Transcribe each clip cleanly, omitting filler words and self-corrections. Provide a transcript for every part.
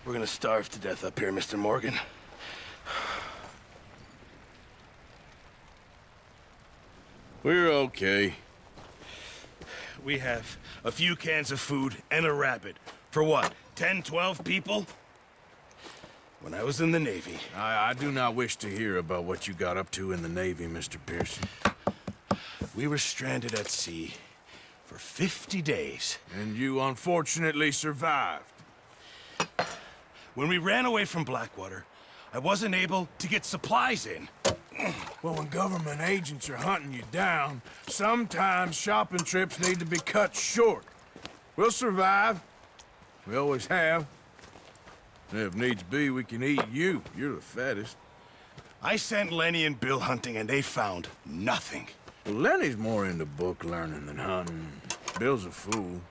We're gonna starve to death up here, Mr. Morgan. We're okay. We have a few cans of food and a rabbit. For what, 10, 12 people? When I was in the Navy... I do not wish to hear about what you got up to in the Navy, Mr. Pearson. We were stranded at sea for 50 days. And you unfortunately survived. When we ran away from Blackwater, I wasn't able to get supplies in. Well, when government agents are hunting you down, sometimes shopping trips need to be cut short. We'll survive. We always have. And if needs be, we can eat you. You're the fattest. I sent Lenny and Bill hunting, and they found nothing. Well, Lenny's more into book learning than hunting. Bill's a fool.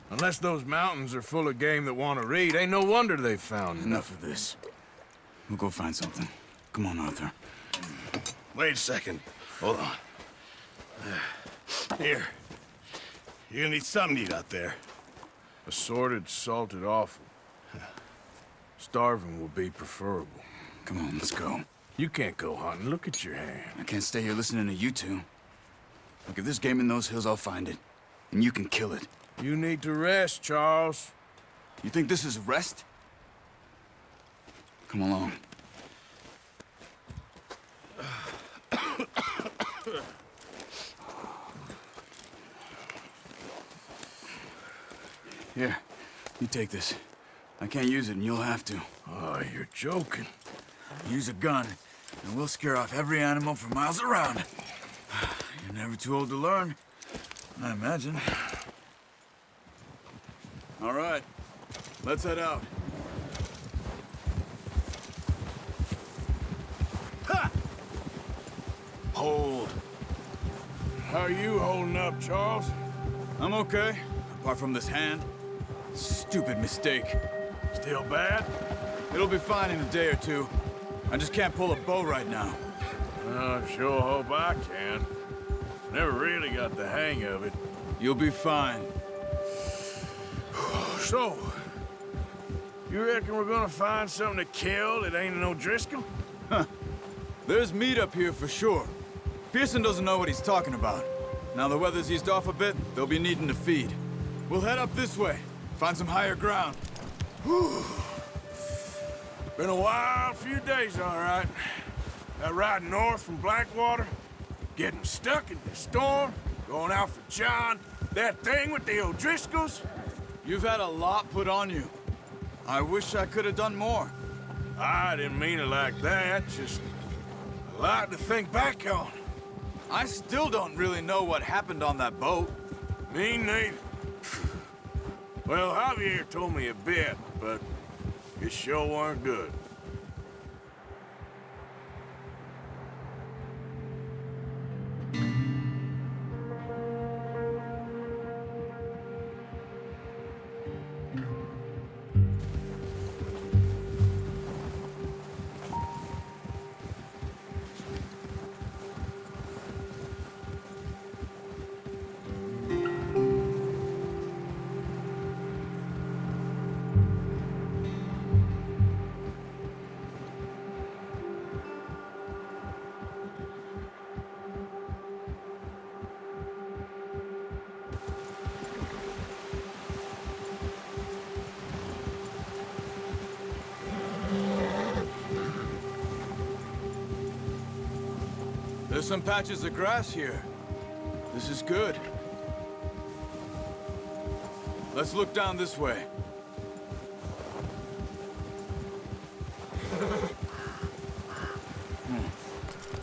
Unless those mountains are full of game that want to read, ain't no wonder they found Enough of this. We'll go find something. Come on, Arthur. Wait a second. Hold on. Here. You're gonna need something to eat out there. Assorted, salted offal. Starving will be preferable. Come on, let's go. You can't go hunting. Look at your hand. I can't stay here listening to you two. Look, if there's game in those hills, I'll find it. And you can kill it. You need to rest, Charles. You think this is rest? Come along. Here, you take this. I can't use it, and you'll have to. Oh, you're joking. Use a gun, and we'll scare off every animal for miles around. You're never too old to learn, I imagine. All right, let's head out. Ha! Hold. How are you holding up, Charles? I'm okay, apart from this hand. Stupid mistake. Still bad? It'll be fine in a day or two. I just can't pull a bow right now. I sure hope I can. Never really got the hang of it. You'll be fine. So, you reckon we're gonna find something to kill that ain't no Driscoll? There's meat up here for sure. Pearson doesn't know what he's talking about. Now the weather's eased off a bit, they'll be needing to feed. We'll head up this way, find some higher ground. Been a wild few days, all right. That ride north from Blackwater, getting stuck in the storm, going out for John, that thing with the O'Driscolls. You've had a lot put on you. I wish I could have done more. I didn't mean it like that, just a lot to think back on. I still don't really know what happened on that boat. Me neither. Well, Javier told me a bit, but it sure weren't good. There's some patches of grass here. This is good. Let's look down this way.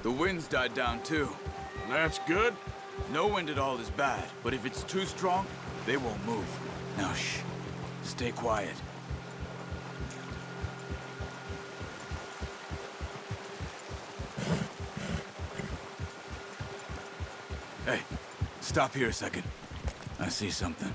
The wind's died down too. That's good. No wind at all is bad, but if it's too strong, they won't move. Now shh. Stay quiet. Hey, stop here a second. I see something.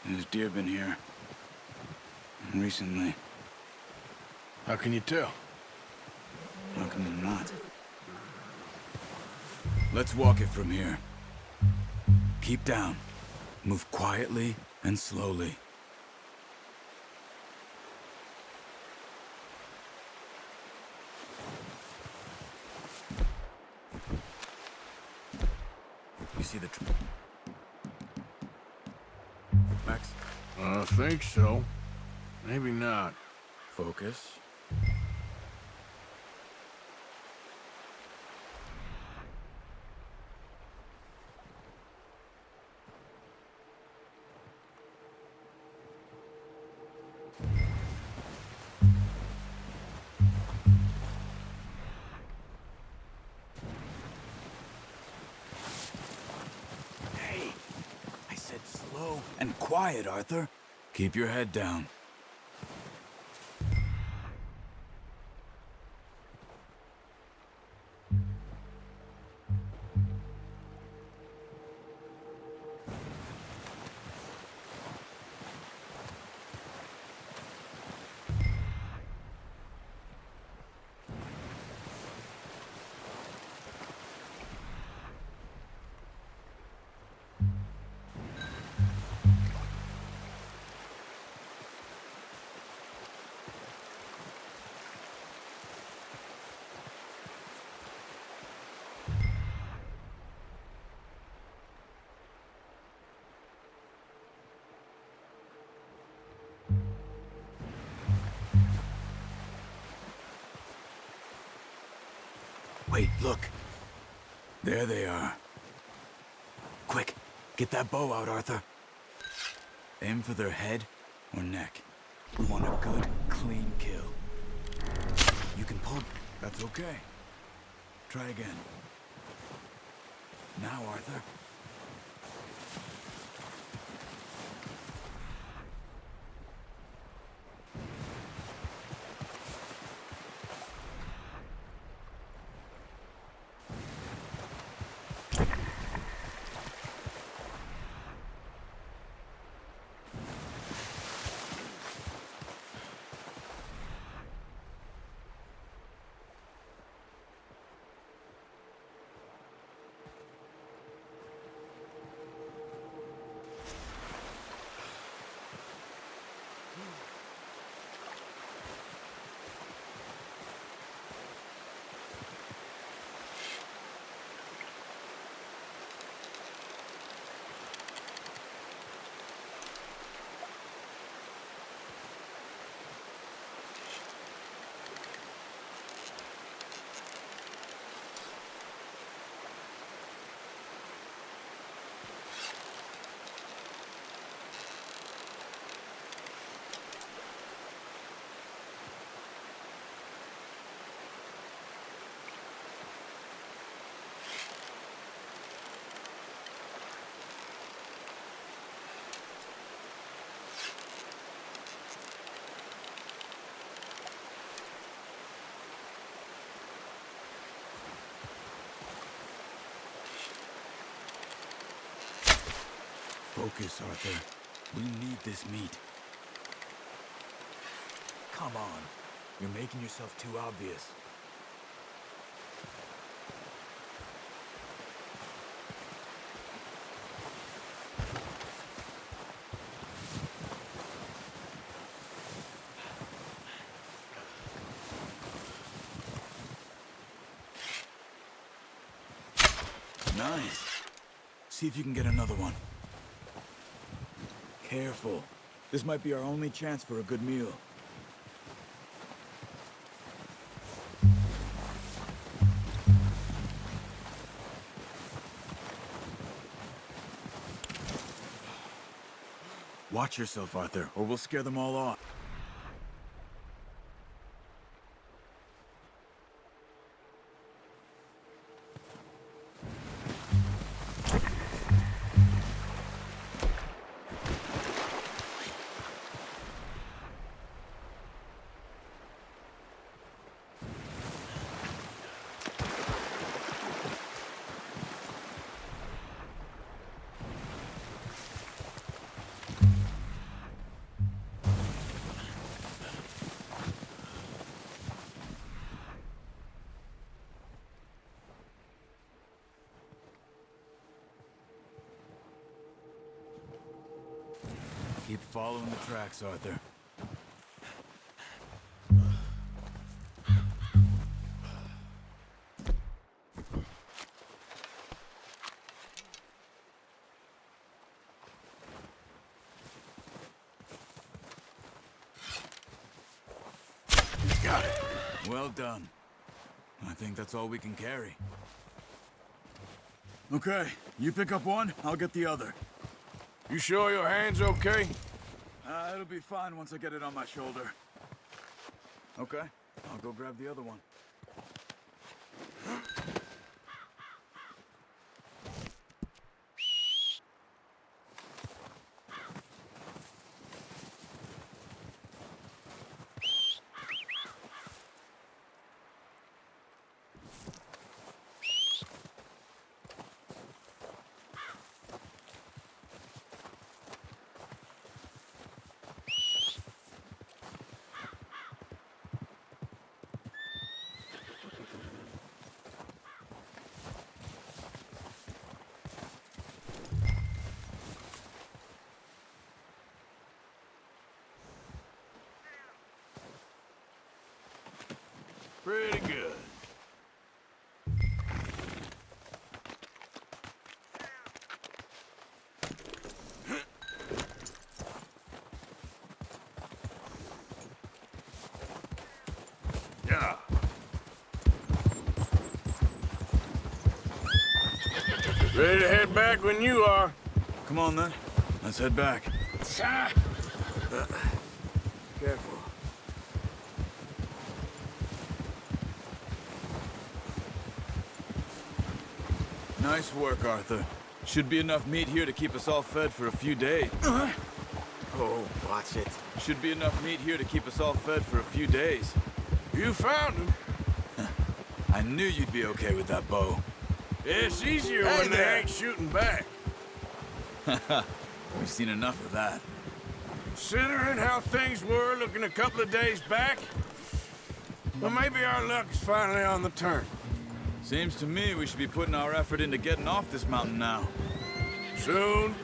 There's deer been here. Recently. How can you tell? How can you not? Let's walk it from here. Keep down. Move quietly and slowly. You see the Max? I think so. Maybe not. Focus. Hey, I said slow and quiet, Arthur. Keep your head down. Wait, look. There they are. Quick, get that bow out, Arthur. Aim for their head or neck. We want a good, clean kill. You can pull... That's okay. Try again. Now, Arthur. Focus, Arthur. We need this meat. Come on. You're making yourself too obvious. Nice. See if you can get another one. Careful. This might be our only chance for a good meal. Watch yourself, Arthur, or we'll scare them all off. following the tracks, Arthur. Got it. Well done. I think that's all we can carry. Okay, you pick up one, I'll get the other. You sure your hand's okay? It'll be fine once I get it on my shoulder. Okay, I'll go grab the other one. Pretty good. Yeah. Ready to head back when you are. Come on then, let's head back. Careful. Nice work, Arthur. Should be enough meat here to keep us all fed for a few days. Oh, watch it. Should be enough meat here to keep us all fed for a few days. You found him. I knew you'd be okay with that bow. It's easier Hey when they there. ain't shooting back. We've seen enough of that. Considering how things were looking a couple of days back, well, maybe our luck is finally on the turn. Seems to me we should be putting our effort into getting off this mountain now. Soon.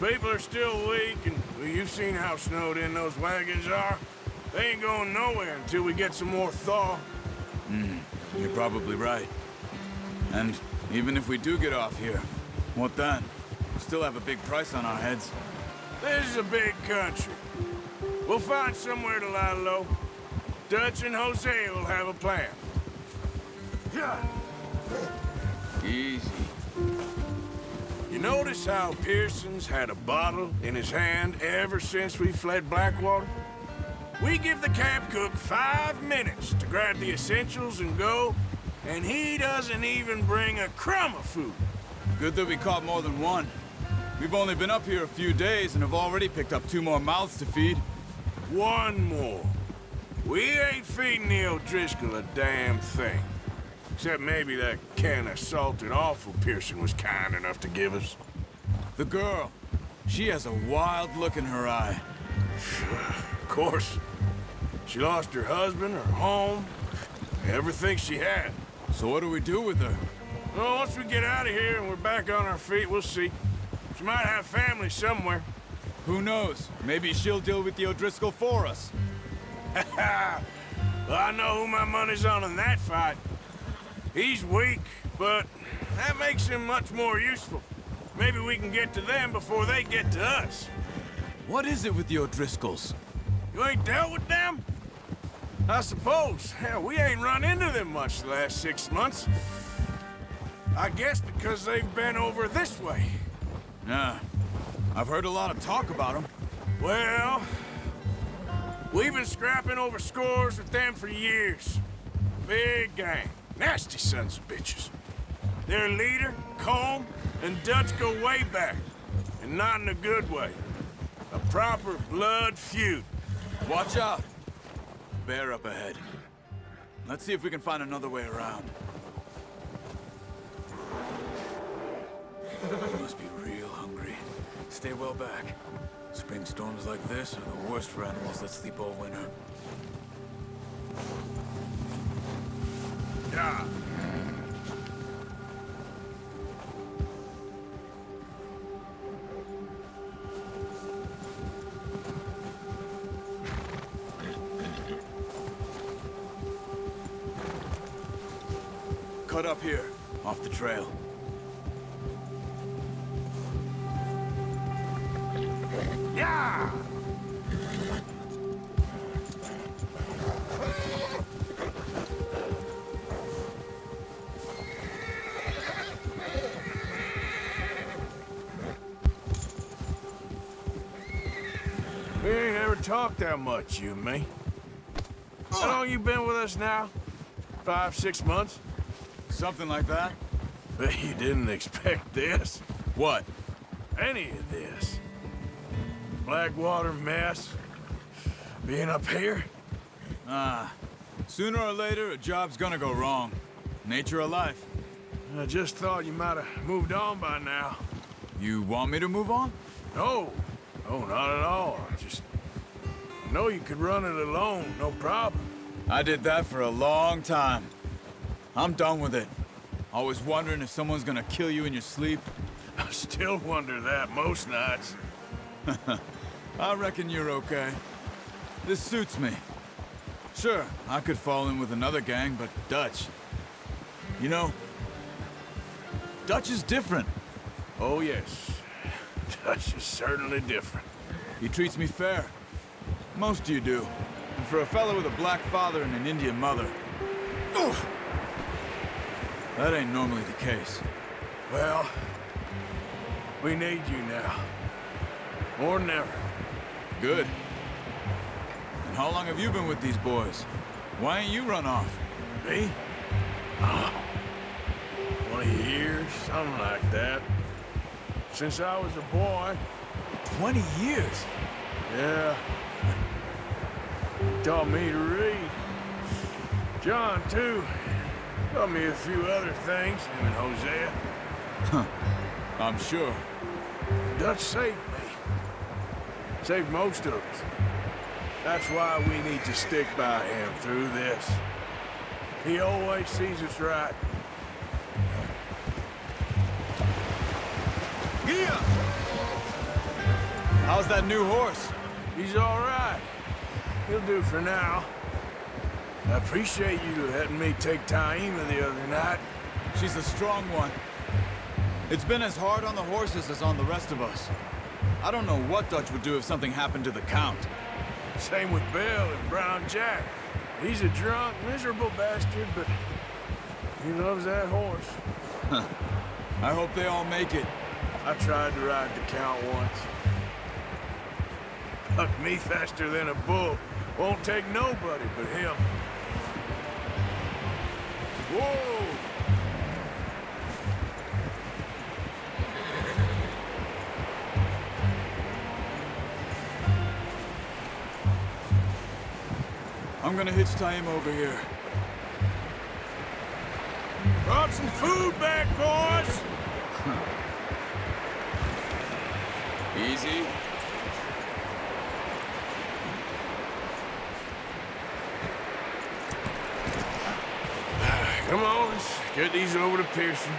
People are still weak, and well, you've seen how snowed in those wagons are. They ain't going nowhere until we get some more thaw. You're probably right. And even if we do get off here, what then? We still have a big price on our heads. This is a big country. We'll find somewhere to lie low. Dutch and Jose will have a plan. Easy. You notice how Pearson's had a bottle in his hand ever since we fled Blackwater? We give the camp cook 5 minutes to grab the essentials and go, and he doesn't even bring a crumb of food. Good that we caught more than one. We've only been up here a few days and have already picked up 2 more mouths to feed. One more. We ain't feeding the O'Driscoll a damn thing. Except maybe that can of salted offal Pearson was kind enough to give us. The girl, she has a wild look in her eye. Of course. She lost her husband, her home, everything she had. So what do we do with her? Well, once we get out of here and we're back on our feet, we'll see. She might have family somewhere. Who knows? Maybe she'll deal with the O'Driscoll for us. Well, I know who my money's on in that fight. He's weak, but that makes him much more useful. Maybe we can get to them before they get to us. What is it with the O'Driscolls? You ain't dealt with them? I suppose. Hell, we ain't run into them much the last 6 months. I guess because they've been over this way. Nah, I've heard a lot of talk about them. Well, we've been scrapping over scores with them for years. Big gang. Nasty sons of bitches. Their leader, Colm, and Dutch go way back. And not in a good way. A proper blood feud. Watch out! Bear up ahead. Let's see if we can find another way around. You must be real hungry. Stay well back. Spring storms like this are the worst for animals that sleep all winter. Yeah. cut up here, off the trail. Yeah! We ain't ever talked that much, you and me. How long you been with us now? 5, 6 months? Something like that? Bet you didn't expect this. What? Any of this. Blackwater mess. Being up here? Sooner or later, a job's gonna go wrong. Nature of life. I just thought you might have moved on by now. You want me to move on? No. No, not at all. I just know you could run it alone, no problem. I did that for a long time. I'm done with it. Always wondering if someone's gonna kill you in your sleep. I still wonder that most nights. I reckon you're okay. This suits me. Sure, I could fall in with another gang, but Dutch... You know, Dutch is different. Oh, yes. Dutch is certainly different. He treats me fair. Most of you do. And for a fellow with a black father and an Indian mother... Oof! That ain't normally the case. Well, we need you now. More than ever. Good. And how long have you been with these boys? Why ain't you run off? Me? 20 years, something like that. Since I was a boy. 20 years? Yeah. Taught me to read. John, too. Taught me a few other things, him and Hosea. I'm sure. Dutch saved me. Saved most of us. That's why we need to stick by him through this. He always sees us right. Yeah! How's that new horse? He's all right. He'll do for now. I appreciate you letting me take Taima the other night. She's a strong one. It's been as hard on the horses as on the rest of us. I don't know what Dutch would do if something happened to the Count. Same with Bill and Brown Jack. He's a drunk, miserable bastard, but he loves that horse. I hope they all make it. I tried to ride the Count once. Bucked me faster than a bull. Won't take nobody but him. Whoa! I'm gonna hitch Taima over here. Brought some food back, boys! Easy. Come on, let's get these over to Pearson.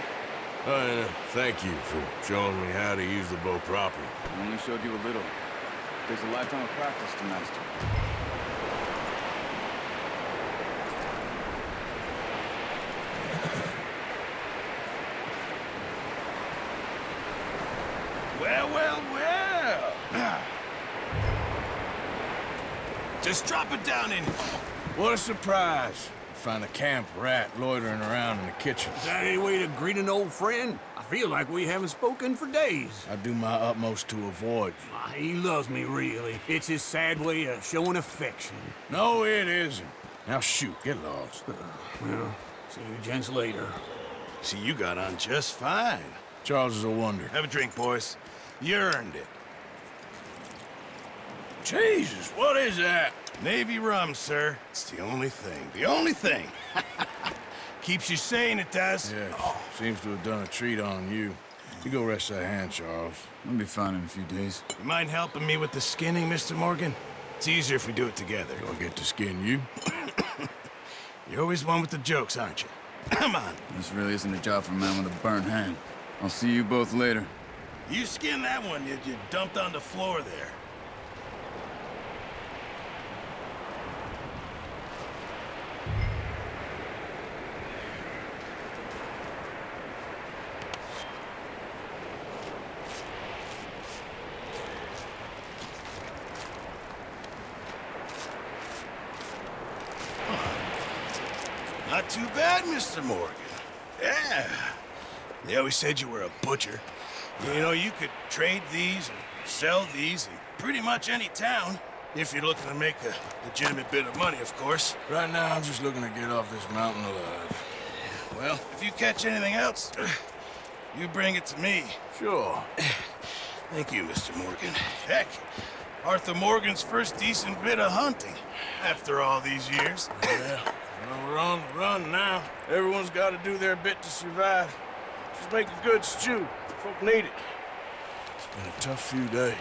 And thank you for showing me how to use the bow properly. I only showed you a little. There's a lifetime of practice to master. Well, well, well. Just drop it down in. What a surprise. Find a camp rat loitering around in the kitchen. Is that any way to greet an old friend? I feel like we haven't spoken for days. I do my utmost to avoid you. He loves me, really. It's his sad way of showing affection. No, it isn't. Now shoot, get lost. Well, see you gents later. See, you got on just fine. Charles is a wonder. Have a drink, boys. You earned it. Jesus, what is that? Navy rum, sir. It's the only thing. The only thing. Keeps you sane, it does. Yeah, seems to have done a treat on you. You go rest that hand, Charles. I'll be fine in a few days. You mind helping me with the skinning, Mr. Morgan? It's easier if we do it together. Do I get to skin you? You're always one with the jokes, aren't you? Come on. This really isn't a job for a man with a burnt hand. I'll see you both later. You skinned that one you dumped on the floor there. Not too bad, Mr. Morgan. Yeah. They always said you were a butcher. You know, you could trade these and sell these in pretty much any town. If you're looking to make a legitimate bit of money, of course. Right now, I'm just looking to get off this mountain alive. Well, if you catch anything else, you bring it to me. Sure. Thank you, Mr. Morgan. Heck, Arthur Morgan's first decent bit of hunting after all these years. Yeah, well, we're on the run now. Everyone's got to do their bit to survive. Just make a good stew. Folk need it. It's been a tough few days.